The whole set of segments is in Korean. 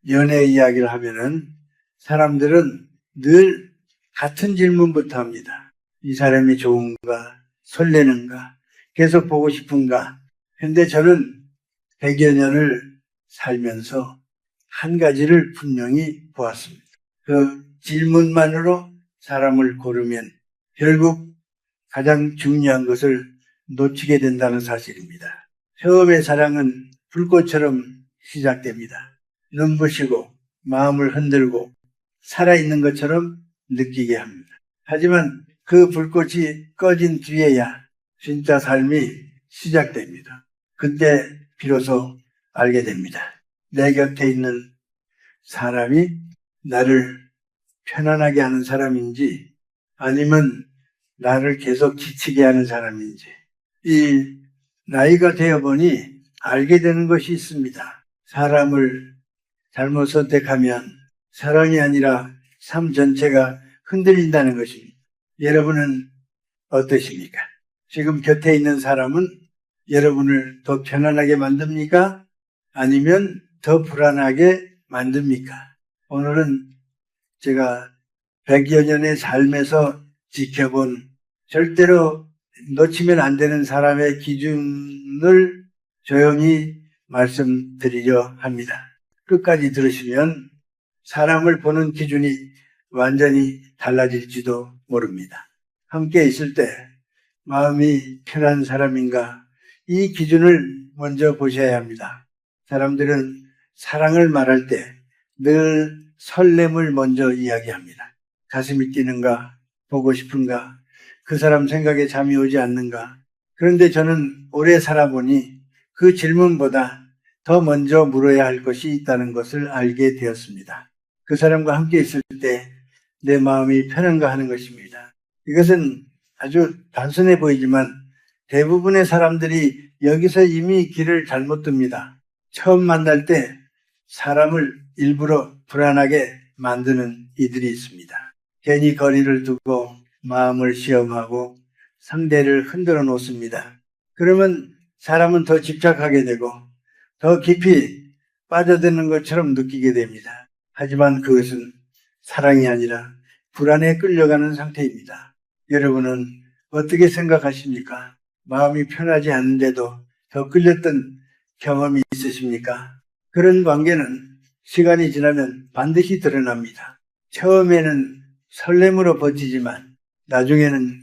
연애 이야기를 하면은 사람들은 늘 같은 질문부터 합니다. 이 사람이 좋은가? 설레는가? 계속 보고 싶은가? 근데 저는 100여 년을 살면서 한 가지를 분명히 보았습니다. 그 질문만으로 사람을 고르면 결국 가장 중요한 것을 놓치게 된다는 사실입니다. 처음의 사랑은 불꽃처럼 시작됩니다. 눈부시고 마음을 흔들고 살아있는 것처럼 느끼게 합니다. 하지만 그 불꽃이 꺼진 뒤에야 진짜 삶이 시작됩니다. 그때 비로소 알게 됩니다. 내 곁에 있는 사람이 나를 편안하게 하는 사람인지 아니면 나를 계속 지치게 하는 사람인지. 이 나이가 되어보니 알게 되는 것이 있습니다. 사람을 잘못 선택하면 사랑이 아니라 삶 전체가 흔들린다는 것입니다. 여러분은 어떠십니까? 지금 곁에 있는 사람은 여러분을 더 편안하게 만듭니까? 아니면 더 불안하게 만듭니까? 오늘은 제가 100여 년의 삶에서 지켜본 절대로 놓치면 안 되는 사람의 기준을 조용히 말씀드리려 합니다. 끝까지 들으시면 사람을 보는 기준이 완전히 달라질지도 모릅니다. 함께 있을 때 마음이 편한 사람인가? 이 기준을 먼저 보셔야 합니다. 사람들은 사랑을 말할 때 늘 설렘을 먼저 이야기합니다. 가슴이 뛰는가? 보고 싶은가? 그 사람 생각에 잠이 오지 않는가? 그런데 저는 오래 살아보니 그 질문보다 더 먼저 물어야 할 것이 있다는 것을 알게 되었습니다. 그 사람과 함께 있을 때 내 마음이 편한가 하는 것입니다. 이것은 아주 단순해 보이지만 대부분의 사람들이 여기서 이미 길을 잘못 듭니다. 처음 만날 때 사람을 일부러 불안하게 만드는 이들이 있습니다. 괜히 거리를 두고 마음을 시험하고 상대를 흔들어 놓습니다. 그러면 사람은 더 집착하게 되고 더 깊이 빠져드는 것처럼 느끼게 됩니다. 하지만 그것은 사랑이 아니라 불안에 끌려가는 상태입니다. 여러분은 어떻게 생각하십니까? 마음이 편하지 않은데도 더 끌렸던 경험이 있으십니까? 그런 관계는 시간이 지나면 반드시 드러납니다. 처음에는 설렘으로 버티지만 나중에는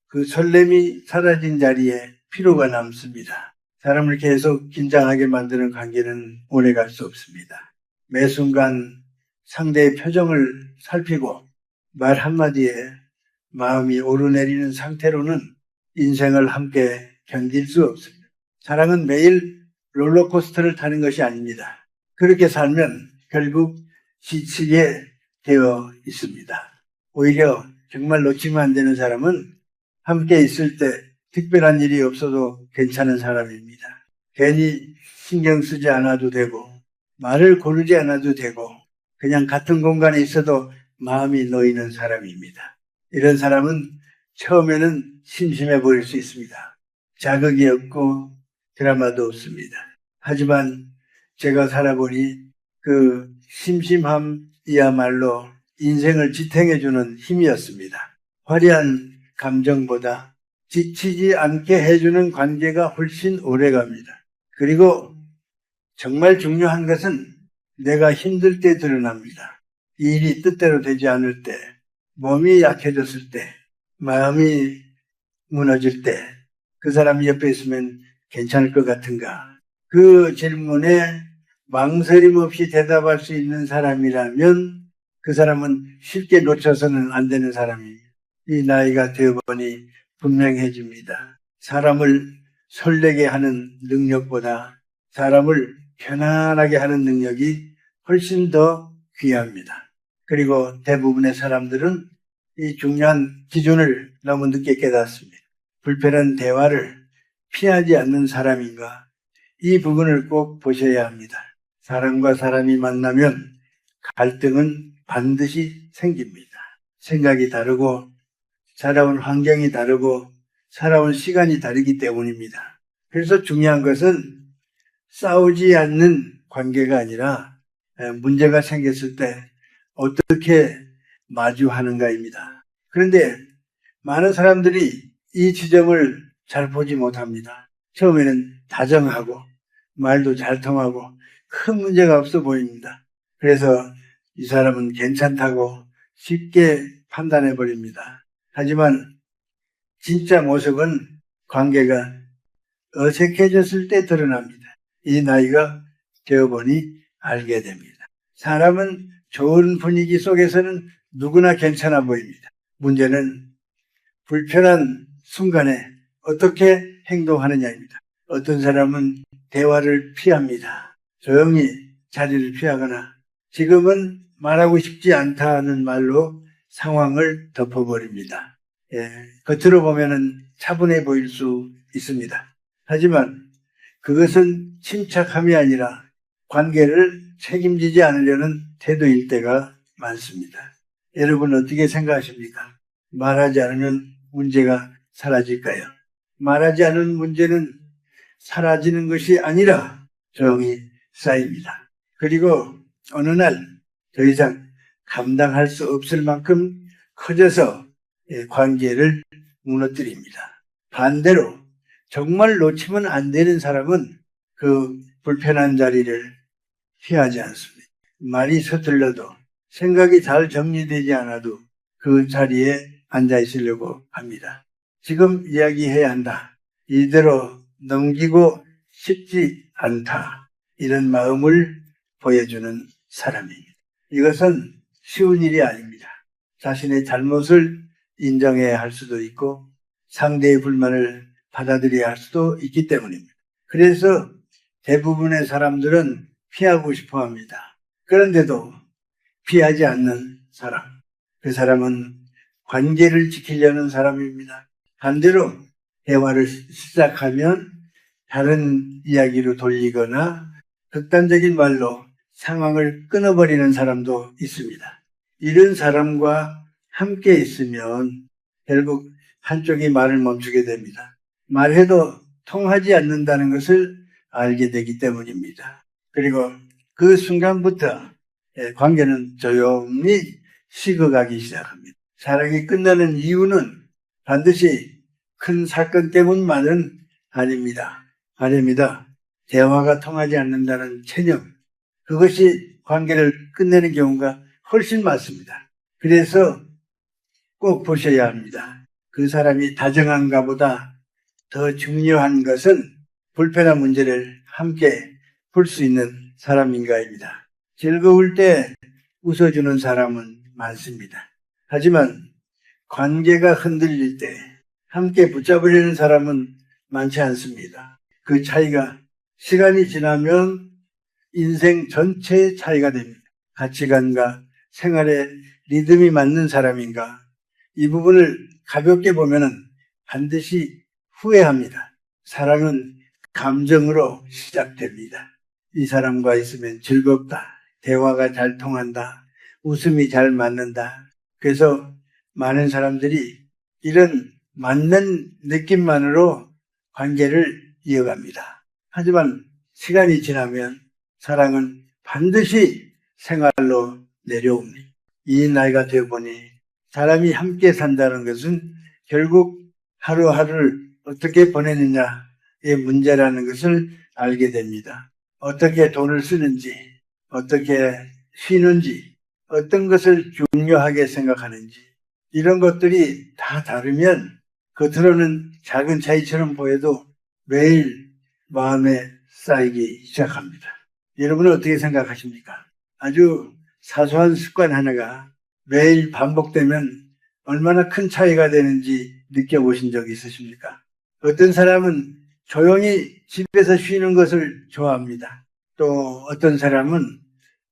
그 설렘이 사라진 자리에 피로가 남습니다. 사람을 계속 긴장하게 만드는 관계는 오래갈 수 없습니다. 매 순간 상대의 표정을 살피고 말 한마디에 마음이 오르내리는 상태로는 인생을 함께 견딜 수 없습니다. 사랑은 매일 롤러코스터를 타는 것이 아닙니다. 그렇게 살면 결국 지치게 되어 있습니다. 오히려 정말 놓치면 안 되는 사람은 함께 있을 때 특별한 일이 없어도 괜찮은 사람입니다. 괜히 신경 쓰지 않아도 되고 말을 고르지 않아도 되고 그냥 같은 공간에 있어도 마음이 놓이는 사람입니다. 이런 사람은 처음에는 심심해 보일 수 있습니다. 자극이 없고 드라마도 없습니다. 하지만 제가 살아보니 그 심심함이야말로 인생을 지탱해주는 힘이었습니다. 화려한 감정보다 지치지 않게 해주는 관계가 훨씬 오래갑니다. 그리고 정말 중요한 것은 내가 힘들 때 드러납니다. 일이 뜻대로 되지 않을 때, 몸이 약해졌을 때, 마음이 무너질 때, 그 사람이 옆에 있으면 괜찮을 것 같은가? 그 질문에 망설임 없이 대답할 수 있는 사람이라면 그 사람은 쉽게 놓쳐서는 안 되는 사람이에요. 이 나이가 되어보니 분명해집니다. 사람을 설레게 하는 능력보다 사람을 편안하게 하는 능력이 훨씬 더 귀합니다. 그리고 대부분의 사람들은 이 중요한 기준을 너무 늦게 깨닫습니다. 불편한 대화를 피하지 않는 사람인가? 이 부분을 꼭 보셔야 합니다. 사람과 사람이 만나면 갈등은 반드시 생깁니다. 생각이 다르고 살아온 환경이 다르고 살아온 시간이 다르기 때문입니다. 그래서 중요한 것은 싸우지 않는 관계가 아니라 문제가 생겼을 때 어떻게 마주하는가입니다. 그런데 많은 사람들이 이 지점을 잘 보지 못합니다. 처음에는 다정하고 말도 잘 통하고 큰 문제가 없어 보입니다. 그래서 이 사람은 괜찮다고 쉽게 판단해 버립니다. 하지만 진짜 모습은 관계가 어색해졌을 때 드러납니다. 이 나이가 되어보니 알게 됩니다. 사람은 좋은 분위기 속에서는 누구나 괜찮아 보입니다. 문제는 불편한 순간에 어떻게 행동하느냐입니다. 어떤 사람은 대화를 피합니다. 조용히 자리를 피하거나 지금은 말하고 싶지 않다는 말로 상황을 덮어버립니다. 겉으로 보면은 차분해 보일 수 있습니다. 하지만 그것은 침착함이 아니라 관계를 책임지지 않으려는 태도일 때가 많습니다. 여러분 어떻게 생각하십니까? 말하지 않으면 문제가 사라질까요? 말하지 않은 문제는 사라지는 것이 아니라 조용히 쌓입니다. 그리고 어느 날 더 이상 감당할 수 없을 만큼 커져서 관계를 무너뜨립니다. 반대로 정말 놓치면 안 되는 사람은 그 불편한 자리를 피하지 않습니다. 말이 서툴러도 생각이 잘 정리되지 않아도 그 자리에 앉아 있으려고 합니다. 지금 이야기해야 한다. 이대로 넘기고 싶지 않다. 이런 마음을 보여주는 사람입니다. 이것은 쉬운 일이 아닙니다. 자신의 잘못을 인정해야 할 수도 있고 상대의 불만을 받아들여야 할 수도 있기 때문입니다. 그래서 대부분의 사람들은 피하고 싶어 합니다. 그런데도 피하지 않는 사람, 그 사람은 관계를 지키려는 사람입니다. 반대로 대화를 시작하면 다른 이야기로 돌리거나 극단적인 말로 상황을 끊어버리는 사람도 있습니다. 이런 사람과 함께 있으면 결국 한쪽이 말을 멈추게 됩니다. 말해도 통하지 않는다는 것을 알게 되기 때문입니다. 그리고 그 순간부터 관계는 조용히 식어가기 시작합니다. 사랑이 끝나는 이유는 반드시 큰 사건 때문만은 아닙니다. 대화가 통하지 않는다는 체념, 그것이 관계를 끝내는 경우가 훨씬 많습니다. 그래서 꼭 보셔야 합니다. 그 사람이 다정한가 보다 더 중요한 것은 불편한 문제를 함께 풀 수 있는 사람인가입니다. 즐거울 때 웃어주는 사람은 많습니다. 하지만 관계가 흔들릴 때 함께 붙잡으려는 사람은 많지 않습니다. 그 차이가 시간이 지나면 인생 전체의 차이가 됩니다. 가치관과 생활의 리듬이 맞는 사람인가? 이 부분을 가볍게 보면은 반드시 후회합니다. 사랑은 감정으로 시작됩니다. 이 사람과 있으면 즐겁다. 대화가 잘 통한다. 웃음이 잘 맞는다. 그래서 많은 사람들이 이런 맞는 느낌만으로 관계를 이어갑니다. 하지만 시간이 지나면 사랑은 반드시 생활로 내려옵니다. 이 나이가 되어보니 사람이 함께 산다는 것은 결국 하루하루를 어떻게 보내느냐의 문제라는 것을 알게 됩니다. 어떻게 돈을 쓰는지, 어떻게 쉬는지, 어떤 것을 중요하게 생각하는지 이런 것들이 다 다르면 겉으로는 작은 차이처럼 보여도 매일 마음에 쌓이기 시작합니다. 여러분은 어떻게 생각하십니까? 아주 사소한 습관 하나가 매일 반복되면 얼마나 큰 차이가 되는지 느껴보신 적 있으십니까? 어떤 사람은 조용히 집에서 쉬는 것을 좋아합니다. 또 어떤 사람은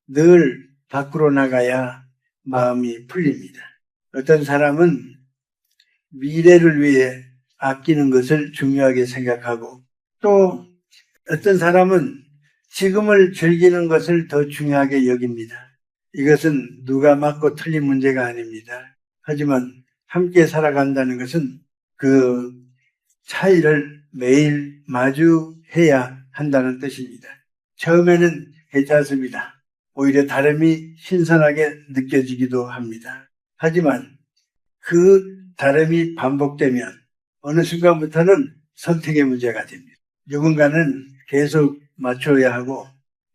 늘 밖으로 나가야 마음이 풀립니다. 어떤 사람은 미래를 위해 아끼는 것을 중요하게 생각하고 또 어떤 사람은 지금을 즐기는 것을 더 중요하게 여깁니다. 이것은 누가 맞고 틀린 문제가 아닙니다. 하지만 함께 살아간다는 것은 그 차이를 매일 마주해야 한다는 뜻입니다. 처음에는 괜찮습니다. 오히려 다름이 신선하게 느껴지기도 합니다. 하지만 그 다름이 반복되면 어느 순간부터는 선택의 문제가 됩니다. 누군가는 계속 맞춰야 하고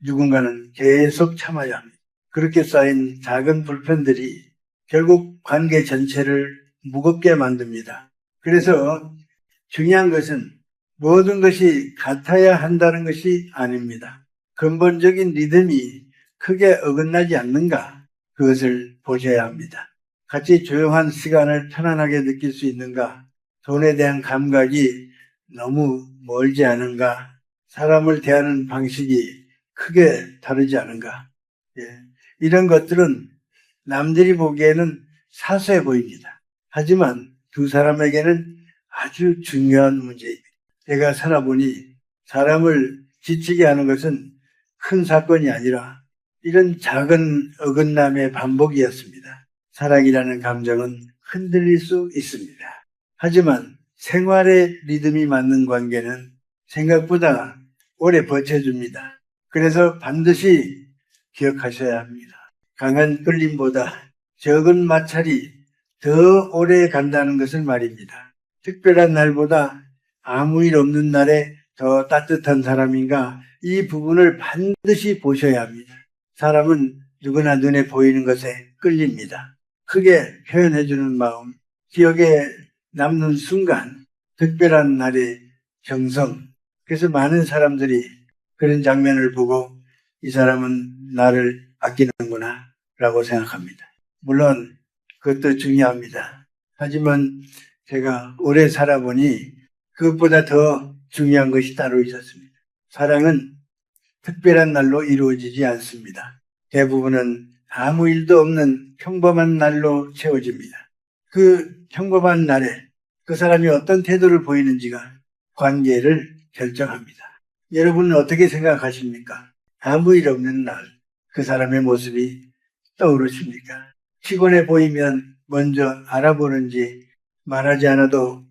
누군가는 계속 참아야 합니다. 그렇게 쌓인 작은 불편들이 결국 관계 전체를 무겁게 만듭니다. 그래서 중요한 것은 모든 것이 같아야 한다는 것이 아닙니다. 근본적인 리듬이 크게 어긋나지 않는가, 그것을 보셔야 합니다. 같이 조용한 시간을 편안하게 느낄 수 있는가, 돈에 대한 감각이 너무 멀지 않은가, 사람을 대하는 방식이 크게 다르지 않은가. 예. 이런 것들은 남들이 보기에는 사소해 보입니다. 하지만 두 사람에게는 아주 중요한 문제입니다. 제가 살아보니 사람을 지치게 하는 것은 큰 사건이 아니라 이런 작은 어긋남의 반복이었습니다. 사랑이라는 감정은 흔들릴 수 있습니다. 하지만 생활의 리듬이 맞는 관계는 생각보다 오래 버텨줍니다. 그래서 반드시 기억하셔야 합니다. 강한 끌림보다 적은 마찰이 더 오래 간다는 것을 말입니다. 특별한 날보다 아무 일 없는 날에 더 따뜻한 사람인가, 이 부분을 반드시 보셔야 합니다. 사람은 누구나 눈에 보이는 것에 끌립니다. 크게 표현해주는 마음, 기억에 남는 순간, 특별한 날의 정성. 그래서 많은 사람들이 그런 장면을 보고 이 사람은 나를 아끼는구나 라고 생각합니다. 물론 그것도 중요합니다. 하지만 제가 오래 살아보니 그것보다 더 중요한 것이 따로 있었습니다. 사랑은 특별한 날로 이루어지지 않습니다. 대부분은 아무 일도 없는 평범한 날로 채워집니다. 그 평범한 날에 그 사람이 어떤 태도를 보이는지가 관계를 결정합니다. 여러분은 어떻게 생각하십니까? 아무 일 없는 날, 그 사람의 모습이 떠오르십니까? 피곤해 보이면 먼저 알아보는지, 말하지 않아도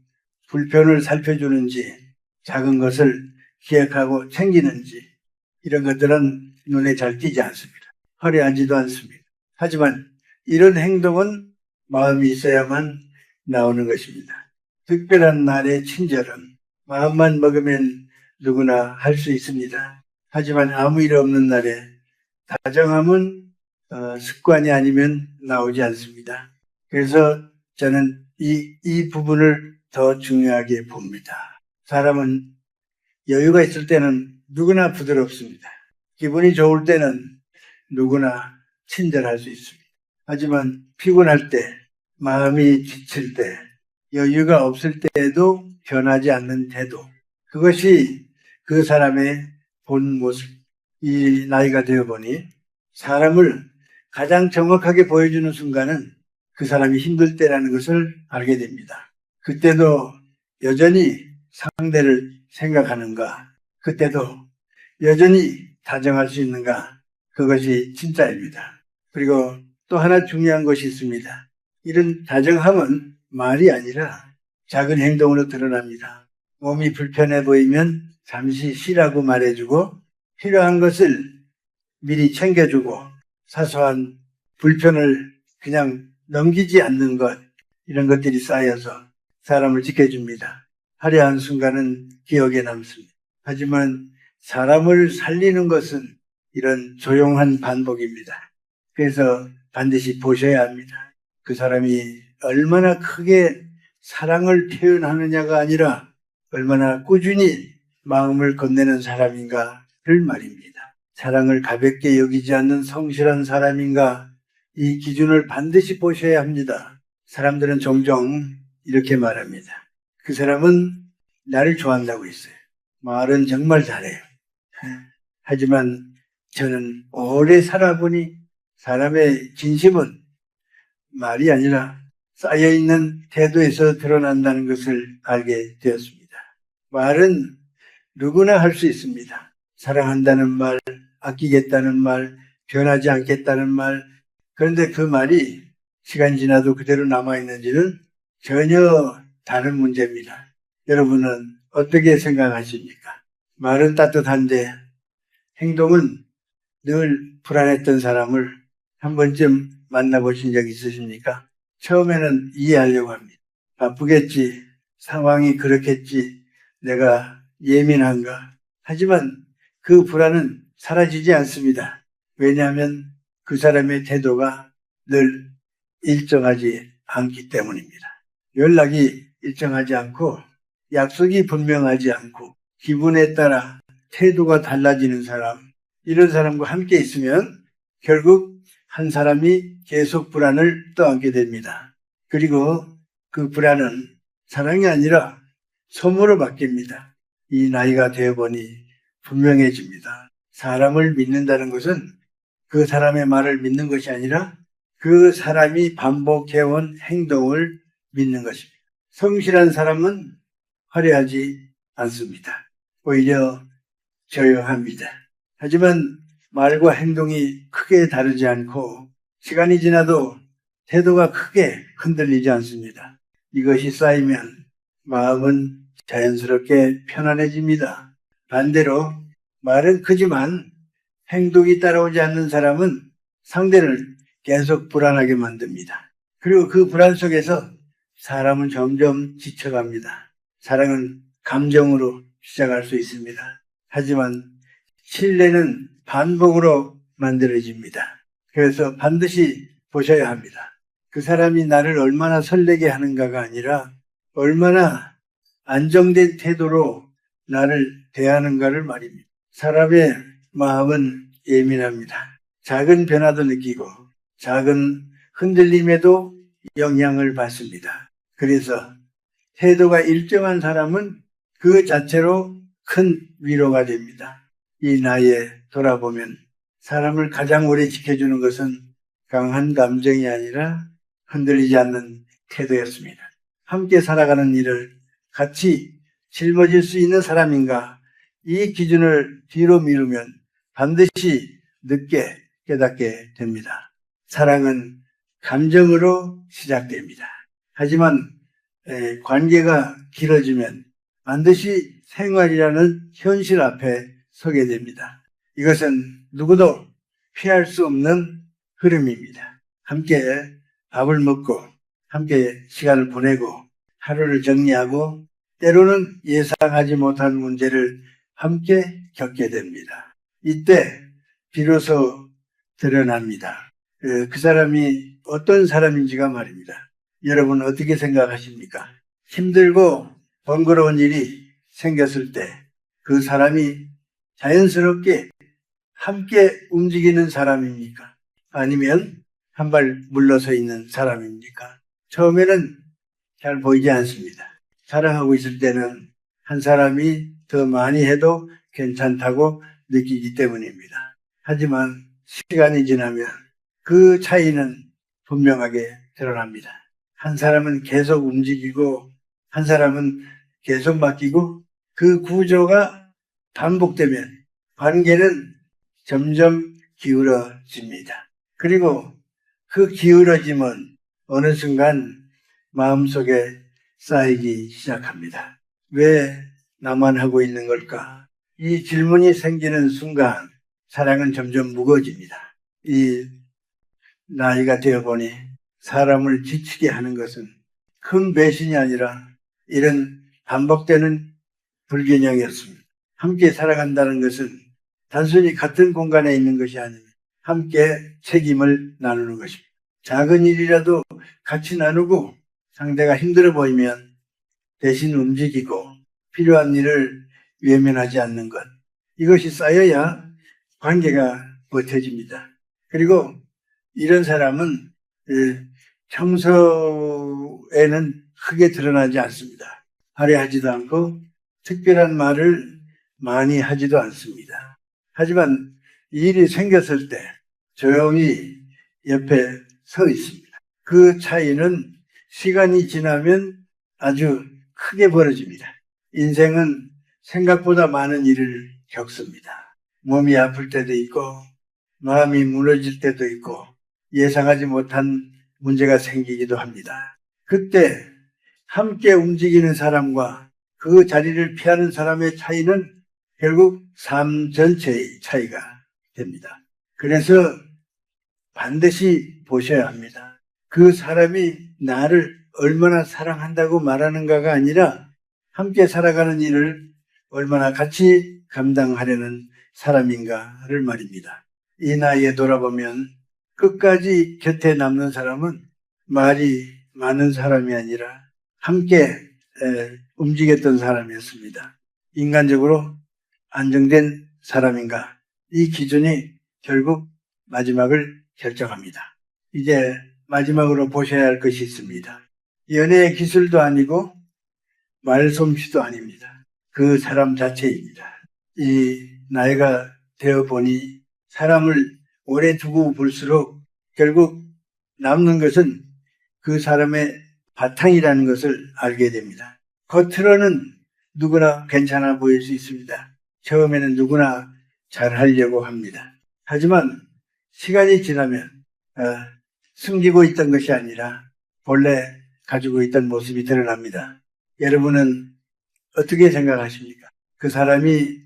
불편을 살펴주는지, 작은 것을 기억하고 챙기는지, 이런 것들은 눈에 잘 띄지 않습니다. 화려하지도 않습니다. 하지만 이런 행동은 마음이 있어야만 나오는 것입니다. 특별한 날의 친절은 마음만 먹으면 누구나 할 수 있습니다. 하지만 아무 일 없는 날에 다정함은 습관이 아니면 나오지 않습니다. 그래서 저는 이 부분을 더 중요하게 봅니다. 사람은 여유가 있을 때는 누구나 부드럽습니다. 기분이 좋을 때는 누구나 친절할 수 있습니다. 하지만 피곤할 때, 마음이 지칠 때, 여유가 없을 때에도 변하지 않는 태도, 그것이 그 사람의 본 모습. 이 나이가 되어보니 사람을 가장 정확하게 보여주는 순간은 그 사람이 힘들 때라는 것을 알게 됩니다. 그때도 여전히 상대를 생각하는가, 그때도 여전히 다정할 수 있는가, 그것이 진짜입니다. 그리고 또 하나 중요한 것이 있습니다. 이런 다정함은 말이 아니라 작은 행동으로 드러납니다. 몸이 불편해 보이면 잠시 쉬라고 말해주고, 필요한 것을 미리 챙겨주고, 사소한 불편을 그냥 넘기지 않는 것, 이런 것들이 쌓여서 사람을 지켜줍니다. 화려한 순간은 기억에 남습니다. 하지만 사람을 살리는 것은 이런 조용한 반복입니다. 그래서 반드시 보셔야 합니다. 그 사람이 얼마나 크게 사랑을 표현하느냐가 아니라 얼마나 꾸준히 마음을 건네는 사람인가를 말입니다. 사랑을 가볍게 여기지 않는 성실한 사람인가, 이 기준을 반드시 보셔야 합니다. 사람들은 종종 이렇게 말합니다. 그 사람은 나를 좋아한다고 했어요. 말은 정말 잘해요. 하지만 저는 오래 살아보니 사람의 진심은 말이 아니라 쌓여있는 태도에서 드러난다는 것을 알게 되었습니다. 말은 누구나 할 수 있습니다. 사랑한다는 말, 아끼겠다는 말, 변하지 않겠다는 말. 그런데 그 말이 시간이 지나도 그대로 남아있는지는 전혀 다른 문제입니다. 여러분은 어떻게 생각하십니까? 말은 따뜻한데 행동은 늘 불안했던 사람을 한 번쯤 만나보신 적 있으십니까? 처음에는 이해하려고 합니다. 바쁘겠지, 상황이 그렇겠지, 내가 예민한가. 하지만 그 불안은 사라지지 않습니다. 왜냐하면 그 사람의 태도가 늘 일정하지 않기 때문입니다. 연락이 일정하지 않고 약속이 분명하지 않고 기분에 따라 태도가 달라지는 사람, 이런 사람과 함께 있으면 결국 한 사람이 계속 불안을 떠안게 됩니다. 그리고 그 불안은 사랑이 아니라 소모로 바뀝니다. 이 나이가 되어보니 분명해집니다. 사람을 믿는다는 것은 그 사람의 말을 믿는 것이 아니라 그 사람이 반복해온 행동을 믿는 것입니다. 성실한 사람은 화려하지 않습니다. 오히려 조용합니다. 하지만 말과 행동이 크게 다르지 않고 시간이 지나도 태도가 크게 흔들리지 않습니다. 이것이 쌓이면 마음은 자연스럽게 편안해집니다. 반대로 말은 크지만 행동이 따라오지 않는 사람은 상대를 계속 불안하게 만듭니다. 그리고 그 불안 속에서 사람은 점점 지쳐갑니다. 사랑은 감정으로 시작할 수 있습니다. 하지만 신뢰는 반복으로 만들어집니다. 그래서 반드시 보셔야 합니다. 그 사람이 나를 얼마나 설레게 하는가가 아니라 얼마나 안정된 태도로 나를 대하는가를 말입니다. 사람의 마음은 예민합니다. 작은 변화도 느끼고 작은 흔들림에도 영향을 받습니다. 그래서 태도가 일정한 사람은 그 자체로 큰 위로가 됩니다. 이 나이에 돌아보면 사람을 가장 오래 지켜주는 것은 강한 감정이 아니라 흔들리지 않는 태도였습니다. 함께 살아가는 일을 같이 짊어질 수 있는 사람인가, 이 기준을 뒤로 미루면 반드시 늦게 깨닫게 됩니다. 사랑은 감정으로 시작됩니다. 하지만 관계가 길어지면 반드시 생활이라는 현실 앞에 서게 됩니다. 이것은 누구도 피할 수 없는 흐름입니다. 함께 밥을 먹고 함께 시간을 보내고 하루를 정리하고 때로는 예상하지 못한 문제를 함께 겪게 됩니다. 이때 비로소 드러납니다. 그 사람이 어떤 사람인지가 말입니다. 여러분 어떻게 생각하십니까? 힘들고 번거로운 일이 생겼을 때 그 사람이 자연스럽게 함께 움직이는 사람입니까? 아니면 한 발 물러서 있는 사람입니까? 처음에는 잘 보이지 않습니다. 사랑하고 있을 때는 한 사람이 더 많이 해도 괜찮다고 느끼기 때문입니다. 하지만 시간이 지나면 그 차이는 분명하게 드러납니다. 한 사람은 계속 움직이고 한 사람은 계속 맡기고 그 구조가 반복되면 관계는 점점 기울어집니다. 그리고 그 기울어짐은 어느 순간 마음속에 쌓이기 시작합니다. 왜 나만 하고 있는 걸까? 이 질문이 생기는 순간 사랑은 점점 무거워집니다. 이 나이가 되어보니 사람을 지치게 하는 것은 큰 배신이 아니라 이런 반복되는 불균형이었습니다. 함께 살아간다는 것은 단순히 같은 공간에 있는 것이 아닙니다. 함께 책임을 나누는 것입니다. 작은 일이라도 같이 나누고 상대가 힘들어 보이면 대신 움직이고 필요한 일을 외면하지 않는 것. 이것이 쌓여야 관계가 버텨집니다. 그리고 이런 사람은 평소에는 크게 드러나지 않습니다. 화려하지도 않고 특별한 말을 많이 하지도 않습니다. 하지만 일이 생겼을 때 조용히 옆에 서 있습니다. 그 차이는 시간이 지나면 아주 크게 벌어집니다. 인생은 생각보다 많은 일을 겪습니다. 몸이 아플 때도 있고 마음이 무너질 때도 있고 예상하지 못한 문제가 생기기도 합니다. 그때 함께 움직이는 사람과 그 자리를 피하는 사람의 차이는 결국 삶 전체의 차이가 됩니다. 그래서 반드시 보셔야 합니다. 그 사람이 나를 얼마나 사랑한다고 말하는가가 아니라 함께 살아가는 일을 얼마나 같이 감당하려는 사람인가를 말입니다. 이 나이에 돌아보면 끝까지 곁에 남는 사람은 말이 많은 사람이 아니라 함께 움직였던 사람이었습니다. 인간적으로 안정된 사람인가? 이 기준이 결국 마지막을 결정합니다. 이제 마지막으로 보셔야 할 것이 있습니다. 연애의 기술도 아니고 말솜씨도 아닙니다. 그 사람 자체입니다. 이 나이가 되어 보니 사람을 오래 두고 볼수록 결국 남는 것은 그 사람의 바탕이라는 것을 알게 됩니다. 겉으로는 누구나 괜찮아 보일 수 있습니다. 처음에는 누구나 잘하려고 합니다. 하지만 시간이 지나면 숨기고 있던 것이 아니라 본래 가지고 있던 모습이 드러납니다. 여러분은 어떻게 생각하십니까? 그 사람이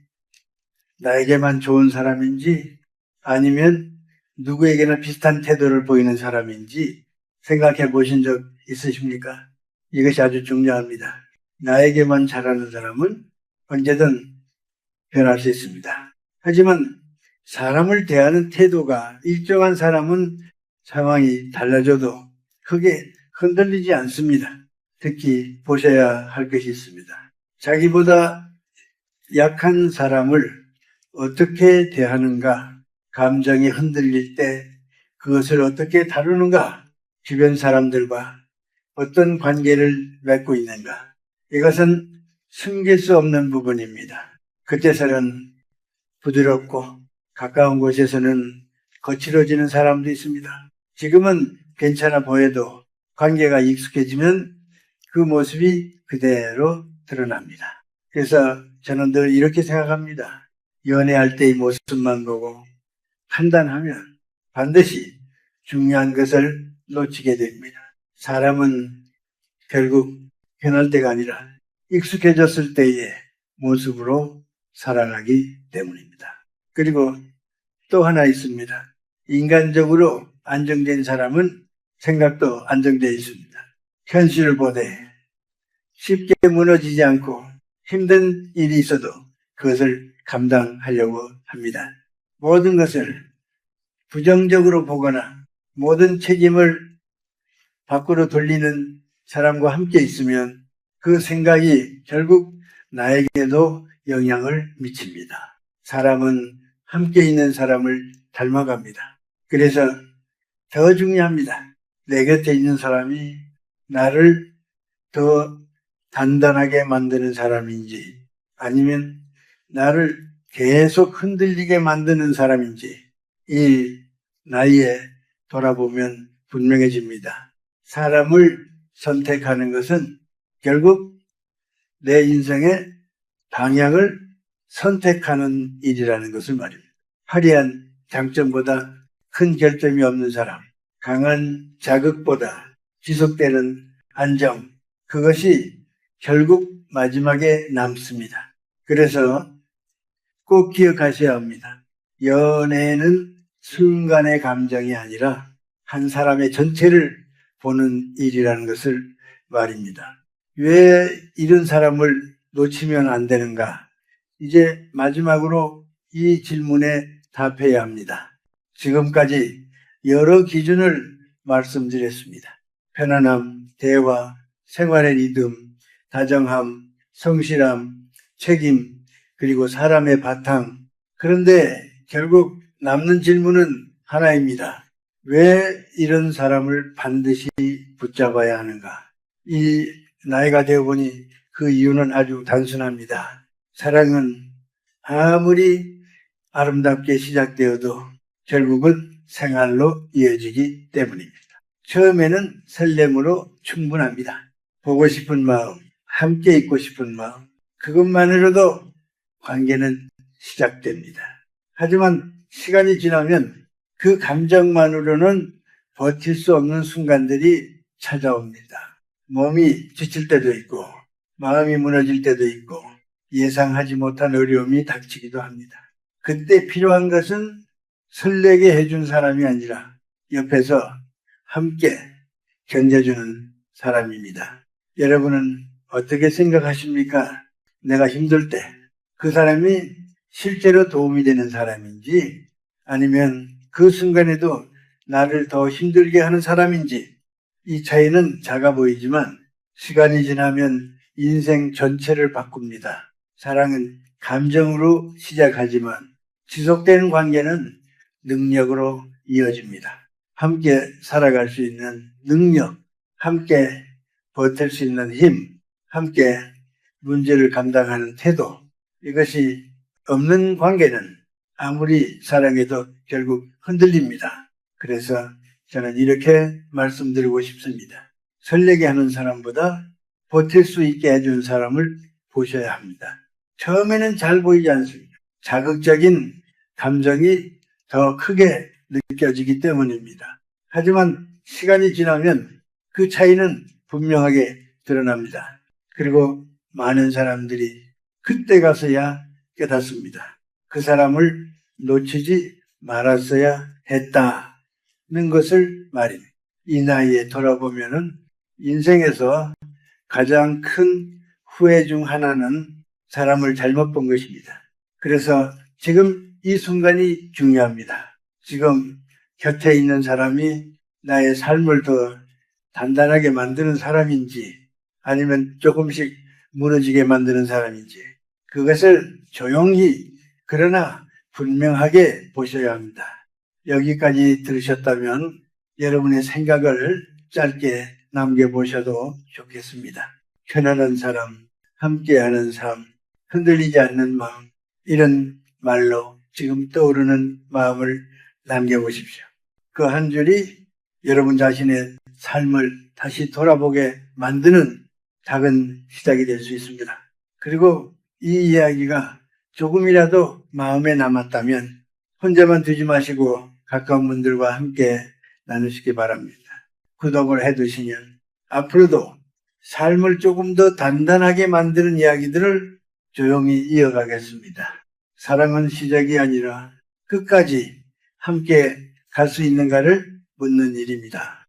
나에게만 좋은 사람인지 아니면 누구에게나 비슷한 태도를 보이는 사람인지 생각해 보신 적 있으십니까? 이것이 아주 중요합니다. 나에게만 잘하는 사람은 언제든 변할 수 있습니다. 하지만 사람을 대하는 태도가 일정한 사람은 상황이 달라져도 크게 흔들리지 않습니다. 특히 보셔야 할 것이 있습니다. 자기보다 약한 사람을 어떻게 대하는가, 감정이 흔들릴 때 그것을 어떻게 다루는가, 주변 사람들과 어떤 관계를 맺고 있는가, 이것은 숨길 수 없는 부분입니다. 그때서는 부드럽고 가까운 곳에서는 거칠어지는 사람도 있습니다. 지금은 괜찮아 보여도 관계가 익숙해지면 그 모습이 그대로 드러납니다. 그래서 저는 늘 이렇게 생각합니다. 연애할 때의 모습만 보고 판단하면 반드시 중요한 것을 놓치게 됩니다. 사람은 결국 변할 때가 아니라 익숙해졌을 때의 모습으로 살아가기 때문입니다. 그리고 또 하나 있습니다. 인간적으로 안정된 사람은 생각도 안정되어 있습니다. 현실을 보되 쉽게 무너지지 않고 힘든 일이 있어도 그것을 감당하려고 합니다. 모든 것을 부정적으로 보거나 모든 책임을 밖으로 돌리는 사람과 함께 있으면 그 생각이 결국 나에게도 영향을 미칩니다. 사람은 함께 있는 사람을 닮아갑니다. 그래서 더 중요합니다. 내 곁에 있는 사람이 나를 더 단단하게 만드는 사람인지 아니면 나를 계속 흔들리게 만드는 사람인지 이 나이에 돌아보면 분명해집니다. 사람을 선택하는 것은 결국 내 인생의 방향을 선택하는 일이라는 것을 말입니다. 화려한 장점보다 큰 결점이 없는 사람, 강한 자극보다 지속되는 안정, 그것이 결국 마지막에 남습니다. 그래서 꼭 기억하셔야 합니다. 연애는 순간의 감정이 아니라 한 사람의 전체를 보는 일이라는 것을 말입니다. 왜 이런 사람을 놓치면 안 되는가? 이제 마지막으로 이 질문에 답해야 합니다. 지금까지 여러 기준을 말씀드렸습니다. 편안함, 대화, 생활의 리듬, 다정함, 성실함, 책임, 그리고 사람의 바탕. 그런데 결국 남는 질문은 하나입니다. 왜 이런 사람을 반드시 붙잡아야 하는가? 이 나이가 되어 보니 그 이유는 아주 단순합니다. 사랑은 아무리 아름답게 시작되어도 결국은 생활로 이어지기 때문입니다. 처음에는 설렘으로 충분합니다. 보고 싶은 마음, 함께 있고 싶은 마음, 그것만으로도 관계는 시작됩니다. 하지만 시간이 지나면 그 감정만으로는 버틸 수 없는 순간들이 찾아옵니다. 몸이 지칠 때도 있고 마음이 무너질 때도 있고 예상하지 못한 어려움이 닥치기도 합니다. 그때 필요한 것은 설레게 해준 사람이 아니라 옆에서 함께 견뎌주는 사람입니다. 여러분은 어떻게 생각하십니까? 내가 힘들 때 그 사람이 실제로 도움이 되는 사람인지 아니면 그 순간에도 나를 더 힘들게 하는 사람인지 이 차이는 작아 보이지만 시간이 지나면 인생 전체를 바꿉니다. 사랑은 감정으로 시작하지만 지속되는 관계는 능력으로 이어집니다. 함께 살아갈 수 있는 능력, 함께 버틸 수 있는 힘, 함께 문제를 감당하는 태도, 이것이 없는 관계는 아무리 사랑해도 결국 흔들립니다. 그래서 저는 이렇게 말씀드리고 싶습니다. 설레게 하는 사람보다 버틸 수 있게 해준 사람을 보셔야 합니다. 처음에는 잘 보이지 않습니다. 자극적인 감정이 더 크게 느껴지기 때문입니다. 하지만 시간이 지나면 그 차이는 분명하게 드러납니다. 그리고 많은 사람들이 그때 가서야 깨닫습니다. 그 사람을 놓치지 말았어야 했다는 것을 말입니다. 이 나이에 돌아보면은 인생에서 가장 큰 후회 중 하나는 사람을 잘못 본 것입니다. 그래서 지금 이 순간이 중요합니다. 지금 곁에 있는 사람이 나의 삶을 더 단단하게 만드는 사람인지 아니면 조금씩 무너지게 만드는 사람인지 그것을 조용히 그러나 분명하게 보셔야 합니다. 여기까지 들으셨다면 여러분의 생각을 짧게 남겨보셔도 좋겠습니다. 편안한 사람, 함께하는 삶, 흔들리지 않는 마음 이런 말로 지금 떠오르는 마음을 남겨보십시오. 그 한 줄이 여러분 자신의 삶을 다시 돌아보게 만드는 작은 시작이 될 수 있습니다. 그리고 이 이야기가 조금이라도 마음에 남았다면 혼자만 두지 마시고 가까운 분들과 함께 나누시기 바랍니다. 구독을 해두시면 앞으로도 삶을 조금 더 단단하게 만드는 이야기들을 조용히 이어가겠습니다. 사랑은 시작이 아니라 끝까지 함께 갈 수 있는가를 묻는 일입니다.